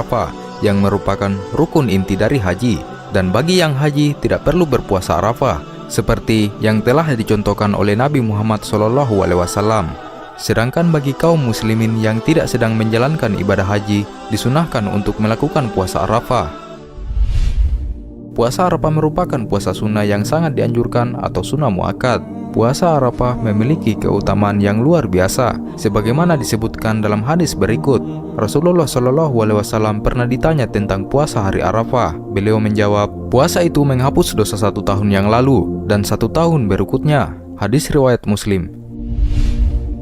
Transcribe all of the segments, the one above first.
Arafah, yang merupakan rukun inti dari haji. Dan bagi yang haji tidak perlu berpuasa Arafah, seperti yang telah dicontohkan oleh Nabi Muhammad SAW. Sedangkan bagi kaum muslimin yang tidak sedang menjalankan ibadah haji, disunahkan untuk melakukan puasa Arafah. Puasa Arafah merupakan puasa sunnah yang sangat dianjurkan atau sunnah muakkad. Puasa Arafah memiliki keutamaan yang luar biasa, sebagaimana disebutkan dalam hadis berikut. Rasulullah SAW pernah ditanya tentang puasa hari Arafah. Beliau menjawab, puasa itu menghapus dosa 1 tahun yang lalu dan 1 tahun berikutnya. Hadis riwayat Muslim.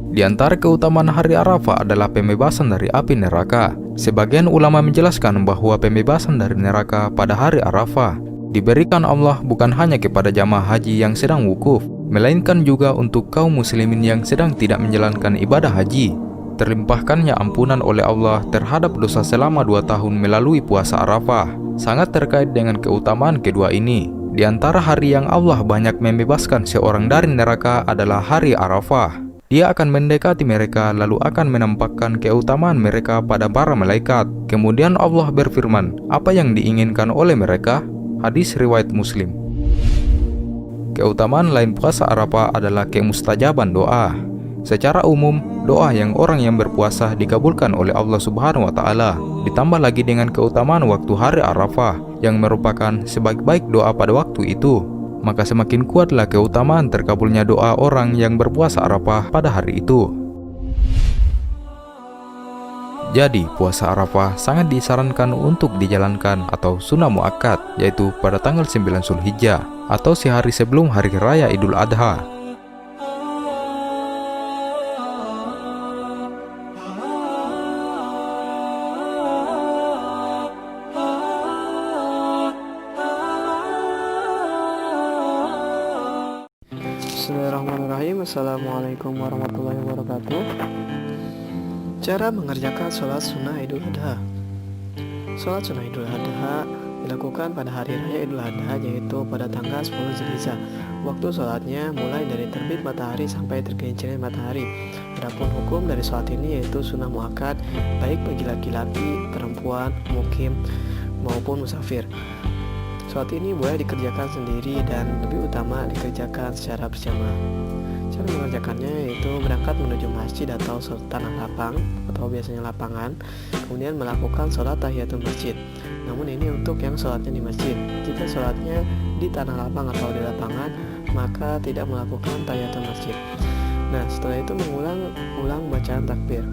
Di antara keutamaan hari Arafah adalah pembebasan dari api neraka. Sebagian ulama menjelaskan bahwa pembebasan dari neraka pada hari Arafah diberikan Allah bukan hanya kepada jamaah haji yang sedang wukuf, melainkan juga untuk kaum muslimin yang sedang tidak menjalankan ibadah haji. Terlimpahkannya ampunan oleh Allah terhadap dosa selama 2 tahun melalui puasa Arafah sangat terkait dengan keutamaan kedua ini. Di antara hari yang Allah banyak membebaskan seorang dari neraka adalah hari Arafah. Dia akan mendekati mereka lalu akan menampakkan keutamaan mereka pada para malaikat. Kemudian Allah berfirman, apa yang diinginkan oleh mereka? Hadis riwayat Muslim. Keutamaan lain puasa Arafah adalah kemustajaban doa. Secara umum, doa yang orang yang berpuasa dikabulkan oleh Allah Subhanahu wa taala. Ditambah lagi dengan keutamaan waktu hari Arafah yang merupakan sebaik-baik doa pada waktu itu, maka semakin kuatlah keutamaan terkabulnya doa orang yang berpuasa Arafah pada hari itu. Jadi, puasa Arafah sangat disarankan untuk dijalankan atau sunnah muakkad, yaitu pada tanggal 9 Zulhijjah atau sehari sebelum hari raya Idul Adha. Bismillahirrahmanirrahim. Assalamualaikum warahmatullahi wabarakatuh. Cara mengerjakan sholat sunnah Idul Adha. Sholat sunnah Idul Adha dilakukan pada hari raya Idul Adha, yaitu pada tanggal 10 Zulhijjah. Waktu sholatnya mulai dari terbit matahari sampai tergelincirnya matahari. Adapun hukum dari sholat ini yaitu sunnah muakkad, baik bagi laki-laki, perempuan, mukim maupun musafir. Sholat ini boleh dikerjakan sendiri dan lebih utama dikerjakan secara berjamaah. Cara mengerjakannya yaitu berangkat menuju masjid atau tanah lapang atau biasanya lapangan, kemudian melakukan sholat tahiyatul masjid. Namun ini untuk yang sholatnya di masjid. Jika sholatnya di tanah lapang atau di lapangan, maka tidak melakukan tahiyatul masjid. Nah, setelah itu mengulang bacaan takbir.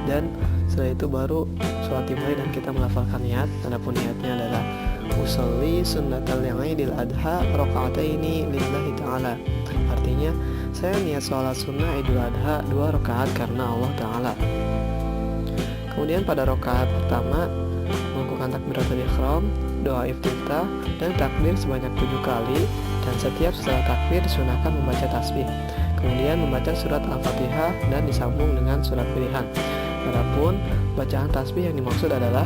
Dan setelah itu baru sholat dimulai dan kita melafalkan niat. Adapun niatnya adalah usolli sunnatal Idul Adha rakaataini lillahi ta'ala. Artinya, saya niat sholat sunnah Idul Adha 2 rakaat karena Allah Ta'ala. Kemudian pada rakaat pertama melakukan takbiratul ihram, doa iftitah, dan takbir sebanyak 7 kali. Dan setiap setelah takbir disunahkan membaca tasbih, kemudian membaca surat Al-Fatihah dan disambung dengan surat pilihan. Adapun bacaan tasbih yang dimaksud adalah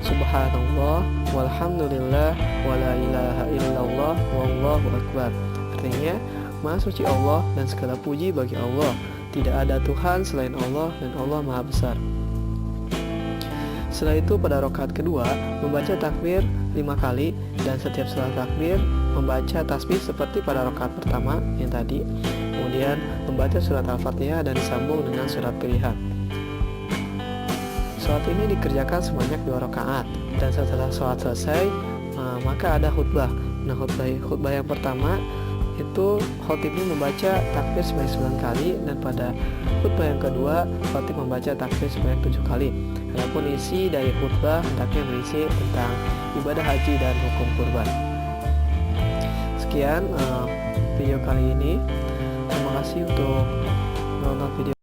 Subhanallah walhamdulillah wala ilaha illallah wallahu akbar. Artinya, Maha suci Allah dan segala puji bagi Allah. Tidak ada Tuhan selain Allah dan Allah Maha besar. Setelah itu pada rakaat kedua membaca takbir 5 kali dan setiap setelah takbir membaca tasbih seperti pada rakaat pertama yang tadi. Kemudian membaca surat Al-Fatihah dan disambung dengan surat pilihan. Sholat ini dikerjakan sebanyak 2 rakaat dan setelah sholat selesai maka ada khutbah. Nah, khutbah yang pertama itu khotibnya membaca takbir sebanyak 9 kali, dan pada khutbah yang kedua khotib membaca takbir sebanyak 7 kali. Adapun isi dari khutbah hendaknya berisi tentang ibadah haji dan hukum kurban. Sekian video kali ini. Terima kasih untuk menonton video.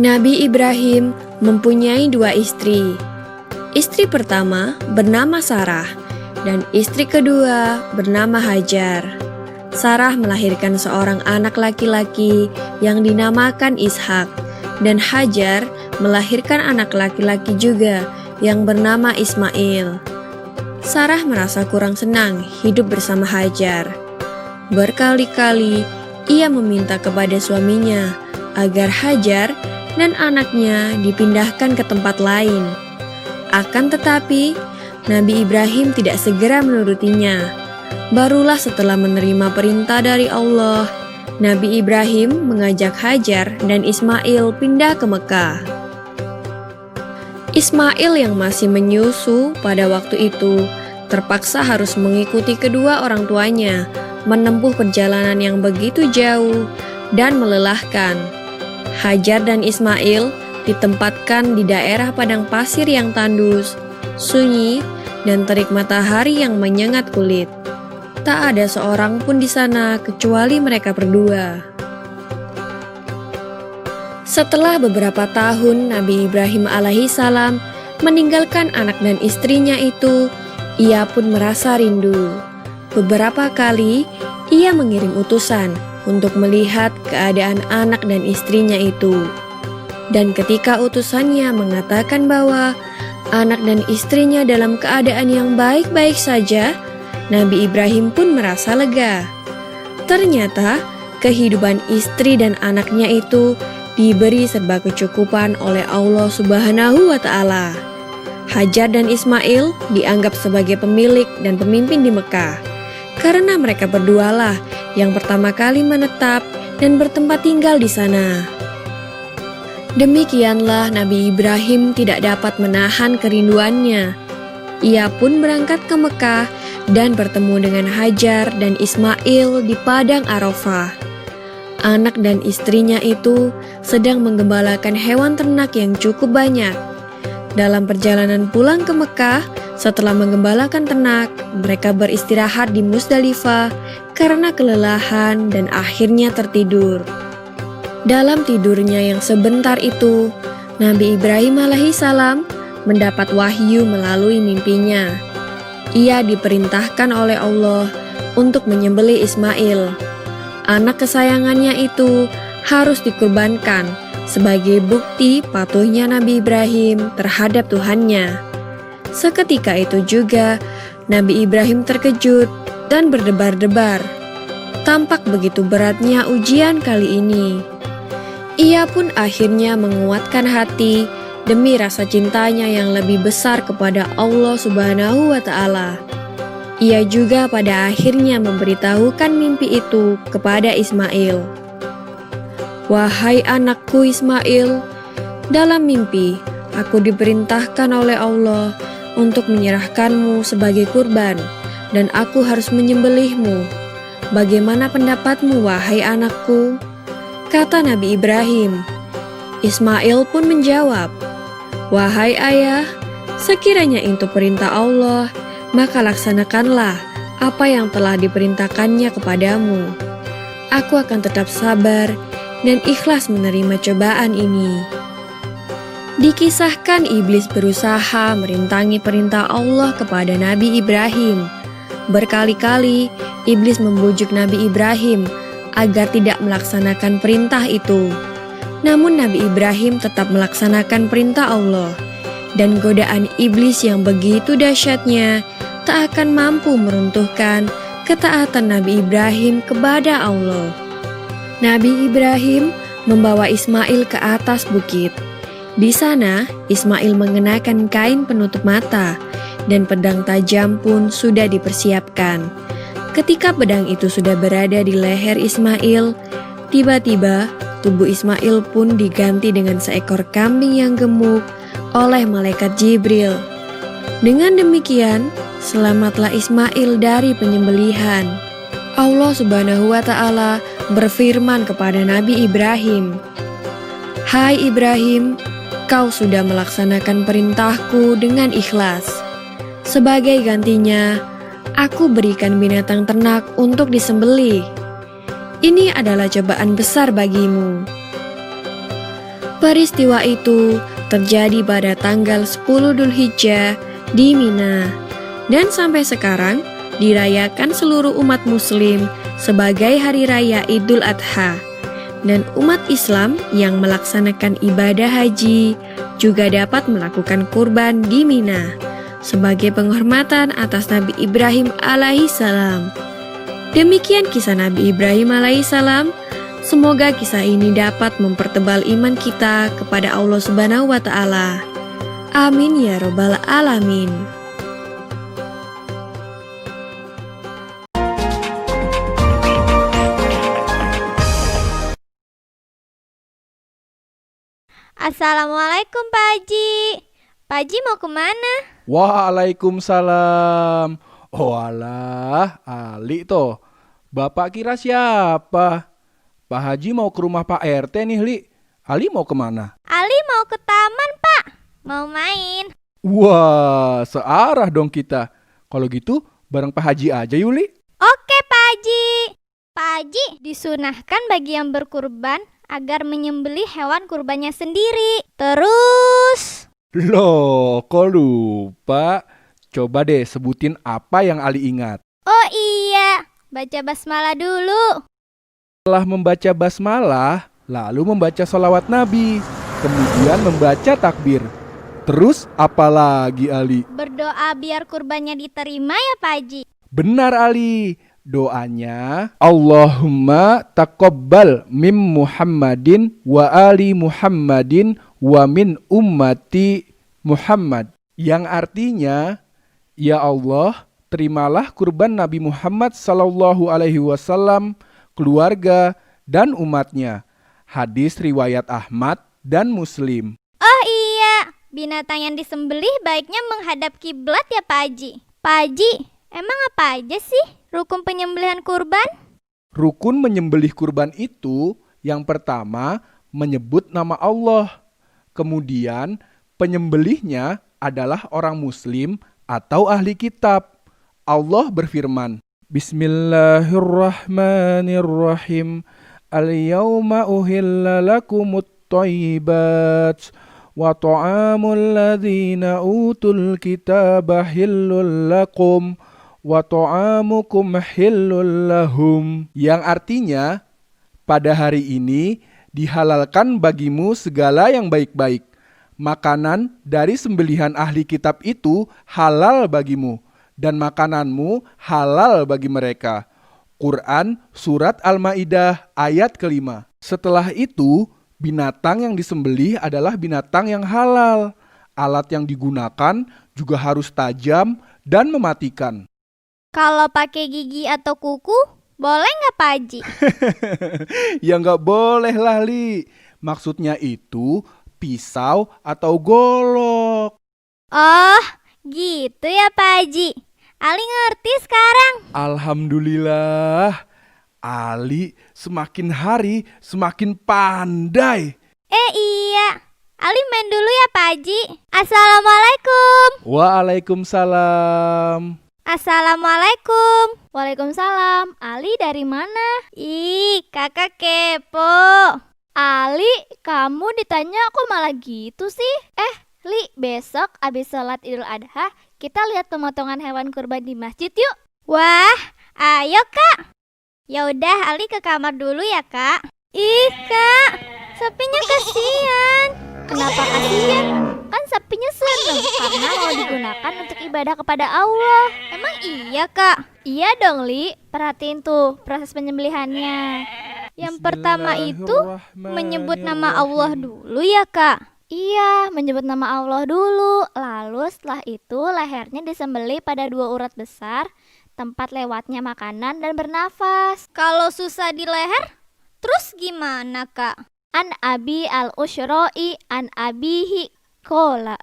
Nabi Ibrahim mempunyai 2 istri. Istri pertama bernama Sarah dan istri kedua bernama Hajar. Sarah melahirkan seorang anak laki-laki yang dinamakan Ishak, dan Hajar melahirkan anak laki-laki juga yang bernama Ismail. Sarah merasa kurang senang hidup bersama Hajar. Berkali-kali ia meminta kepada suaminya agar Hajar dan anaknya dipindahkan ke tempat lain. Akan tetapi, Nabi Ibrahim tidak segera menurutinya. Barulah setelah menerima perintah dari Allah, Nabi Ibrahim mengajak Hajar dan Ismail pindah ke Mekah. Ismail yang masih menyusu pada waktu itu terpaksa harus mengikuti kedua orang tuanya menempuh perjalanan yang begitu jauh dan melelahkan. Hajar dan Ismail ditempatkan di daerah padang pasir yang tandus, sunyi, dan terik matahari yang menyengat kulit. Tak ada seorang pun di sana kecuali mereka berdua. Setelah beberapa tahun Nabi Ibrahim alaihissalam meninggalkan anak dan istrinya itu, ia pun merasa rindu. Beberapa kali ia mengirim utusan untuk melihat keadaan anak dan istrinya itu. Dan ketika utusannya mengatakan bahwa anak dan istrinya dalam keadaan yang baik-baik saja, Nabi Ibrahim pun merasa lega. Ternyata kehidupan istri dan anaknya itu diberi serba kecukupan oleh Allah Subhanahu wa Ta'ala. Hajar dan Ismail dianggap sebagai pemilik dan pemimpin di Mekah, karena mereka berdualah yang pertama kali menetap dan bertempat tinggal di sana. Demikianlah Nabi Ibrahim tidak dapat menahan kerinduannya. Ia pun berangkat ke Mekah dan bertemu dengan Hajar dan Ismail di padang Arafah. Anak dan istrinya itu sedang menggembalakan hewan ternak yang cukup banyak. Dalam perjalanan pulang ke Mekah, setelah menggembalakan ternak, mereka beristirahat di Musdalifah karena kelelahan dan akhirnya tertidur. Dalam tidurnya yang sebentar itu, Nabi Ibrahim alaihissalam mendapat wahyu melalui mimpinya. Ia diperintahkan oleh Allah untuk menyembelih Ismail. Anak kesayangannya itu harus dikurbankan sebagai bukti patuhnya Nabi Ibrahim terhadap Tuhannya. Seketika itu juga Nabi Ibrahim terkejut dan berdebar-debar. Tampak begitu beratnya ujian kali ini. Ia pun akhirnya menguatkan hati demi rasa cintanya yang lebih besar kepada Allah Subhanahu wa Ta'ala. Ia juga pada akhirnya memberitahukan mimpi itu kepada Ismail. "Wahai anakku Ismail, dalam mimpi aku diperintahkan oleh Allah untuk menyerahkanmu sebagai kurban, dan aku harus menyembelihmu. Bagaimana pendapatmu, wahai anakku?" Kata Nabi Ibrahim. Ismail pun menjawab, "Wahai ayah, sekiranya itu perintah Allah, maka laksanakanlah apa yang telah diperintahkannya kepadamu. Aku akan tetap sabar dan ikhlas menerima cobaan ini." Dikisahkan iblis berusaha merintangi perintah Allah kepada Nabi Ibrahim. Berkali-kali iblis membujuk Nabi Ibrahim agar tidak melaksanakan perintah itu. Namun Nabi Ibrahim tetap melaksanakan perintah Allah, dan godaan iblis yang begitu dahsyatnya tak akan mampu meruntuhkan ketaatan Nabi Ibrahim kepada Allah. Nabi Ibrahim membawa Ismail ke atas bukit. Di sana, Ismail mengenakan kain penutup mata, dan pedang tajam pun sudah dipersiapkan. Ketika pedang itu sudah berada di leher Ismail, tiba-tiba tubuh Ismail pun diganti dengan seekor kambing yang gemuk oleh malaikat Jibril. Dengan demikian, selamatlah Ismail dari penyembelihan. Allah Subhanahu wa Ta'ala berfirman kepada Nabi Ibrahim, "Hai Ibrahim, kau sudah melaksanakan perintahku dengan ikhlas. Sebagai gantinya, aku berikan binatang ternak untuk disembelih. Ini adalah cobaan besar bagimu." Peristiwa itu terjadi pada tanggal 10 Dzulhijjah di Mina, dan sampai sekarang dirayakan seluruh umat muslim sebagai hari raya Idul Adha. dan umat Islam yang melaksanakan ibadah haji juga dapat melakukan kurban di Mina sebagai penghormatan atas Nabi Ibrahim alaihissalam. Demikian kisah Nabi Ibrahim alaihissalam. Semoga kisah ini dapat mempertebal iman kita kepada Allah Subhanahu wa Ta'ala. Amin ya Robbal 'Alamin. Assalamualaikum Pak Haji. Pak Haji mau kemana? Waalaikumsalam. Oh alah, Ali toh. Bapak kira siapa? Pak Haji mau ke rumah Pak RT nih, Li. Ali mau kemana? Ali mau ke taman, Pak. Mau main. Wah, searah dong kita. Kalau gitu, bareng Pak Haji aja yuk, Li. Oke Pak Haji. Pak Haji disunahkan bagi yang berkurban agar menyembelih hewan kurbannya sendiri. Terus... Loh, kok lupa? Coba deh sebutin apa yang Ali ingat. Oh iya, baca basmalah dulu. Setelah membaca basmalah, lalu membaca sholawat Nabi, kemudian membaca takbir. Terus apa lagi Ali? Berdoa biar kurbannya diterima ya Pak Haji. Benar Ali, doanya Allahumma taqabbal mim Muhammadin wa ali Muhammadin wa min ummati Muhammad. Yang artinya, ya Allah, terimalah kurban Nabi Muhammad sallallahu alaihi wasallam, keluarga, dan umatnya. Hadis riwayat Ahmad dan Muslim. Oh iya, binatang yang disembelih baiknya menghadap kiblat ya Pak Haji. Pak Haji, emang apa aja sih rukun penyembelihan kurban? Rukun menyembelih kurban itu yang pertama menyebut nama Allah. Kemudian penyembelihnya adalah orang muslim atau ahli kitab. Allah berfirman, Bismillahirrahmanirrahim. Al-yawma uhilla lakumut thayyibat wa ta'amul ladzina utul kitaba hillul lakum wa ta'amukum hillul lahum. Yang artinya, pada hari ini dihalalkan bagimu segala yang baik-baik. Makanan dari sembelihan ahli kitab itu halal bagimu, dan makananmu halal bagi mereka. Quran Surat Al-Ma'idah ayat ke-5. Setelah itu, binatang yang disembelih adalah binatang yang halal. Alat yang digunakan juga harus tajam dan mematikan. Kalau pakai gigi atau kuku, boleh nggak Pak Haji? Ya nggak boleh lah Li. Maksudnya itu pisau atau golok. Oh, gitu ya Pak Haji. Ali ngerti sekarang. Alhamdulillah, Ali semakin hari semakin pandai. Iya, Ali main dulu ya Pak Haji. Assalamualaikum. Waalaikumsalam. Assalamualaikum. Waalaikumsalam. Ali dari mana? Ih, kakak kepo. Ali, kamu ditanya kok malah gitu sih? Li, besok abis sholat Idul Adha, kita lihat pemotongan hewan kurban di masjid yuk. Wah, ayo Kak. Ya udah, Ali ke kamar dulu ya Kak. Ih Kak, sapinya kasihan. Kenapa kasihan? Kan sapinya seneng karena mau digunakan untuk ibadah kepada Allah. Emang iya Kak? Iya dong Li, perhatiin tuh proses penyembelihannya. Yang pertama itu menyebut nama Allah dulu ya Kak. Iya, menyebut nama Allah dulu. Lalu setelah itu lehernya disembelih pada 2 urat besar, tempat lewatnya makanan dan bernafas. Kalau susah di leher, terus gimana Kak? An Abi al-Ushra'i an Abihi Kola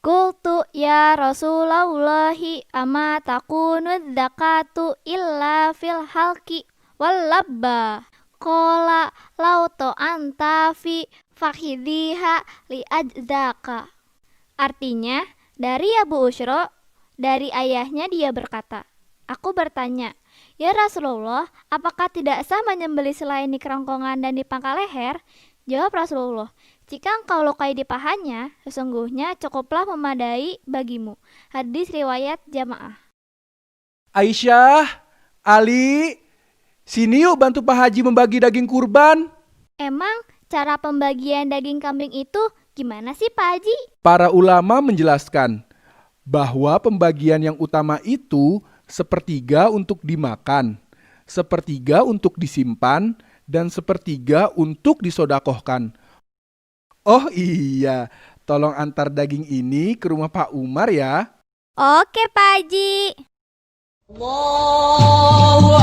Qultu ya Rasulallahi ama takunu dzakatu illa fil halki wal labba. Kola lauto antafi fakhidiha li ajdaka. Artinya, dari Abu Ushro, dari ayahnya dia berkata, aku bertanya, ya Rasulullah, apakah tidak sah menyembelih selain di kerongkongan dan di pangkal leher? Jawab Rasulullah, jika engkau lukai di pahanya, sesungguhnya cukuplah memadai bagimu. Hadis riwayat Jamaah. Aisyah, Ali, sini yuk bantu Pak Haji membagi daging kurban. Emang cara pembagian daging kambing itu gimana sih Pak Haji? Para ulama menjelaskan bahwa pembagian yang utama itu sepertiga untuk dimakan, sepertiga untuk disimpan, dan sepertiga untuk disodakohkan. Oh iya, tolong antar daging ini ke rumah Pak Umar ya. Oke Pak Haji. Allahu